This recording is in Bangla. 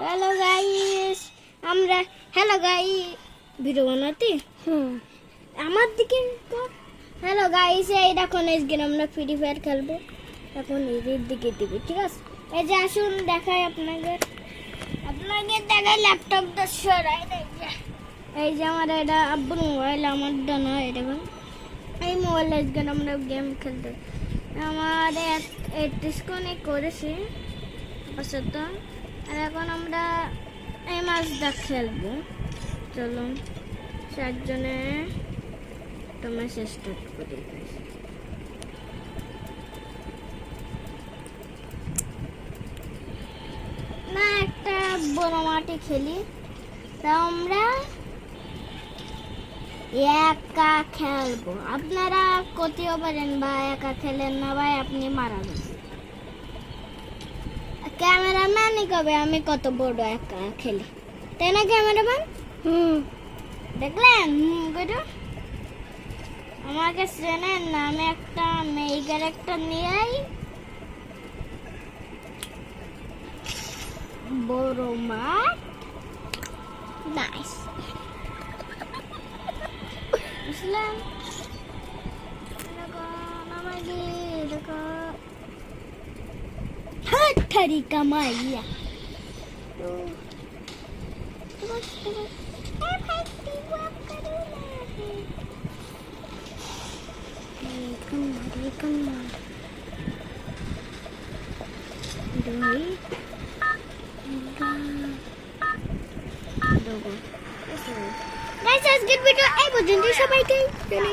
হ্যালো গাইস, আমরা হ্যালো গাই ভিডিও বানাতে আমার দিকে তো হ্যালো গাইস, এই দেখুন আজকে আমরা ফ্রি ফায়ার খেলবো। এখন এর দিকে দিবি, ঠিক আছে? এই যে আসুন দেখাই আপনাকে দেখাই ল্যাপটপটা সরাই দেয়। এই যে আমার এটা আব্বুর মোবাইল, আমারটা না। এই দেখুন এই মোবাইল আজকে আমরা গেম খেলতে আমার ডিসকানেক্ট করেছি আপাতত। আর এখন আমরা এই ম্যাচটা খেলবো। চলুন চারজনে একটা ম্যাচ স্টার্ট করি। না একটা বড় মাঠে খেলি, তা আমরা একা খেলবো। আপনারা করতেও পারেন বা একা খেলেন না ভাই, আপনি মারা যাবেন। ক্যামেরাম্যানই কবে আমি কত বড় একা খেলি, তাই না ক্যামেরাম্যান? দেখলেন গরু আমাকে চেনেন না? আমি একটা মেয়ে ক্যারেক্টার নিয়েই বড় মাঠ। নাইস, বুঝলেন? আমাকে हरी कमाइया तो guys, let's get video. I was in this.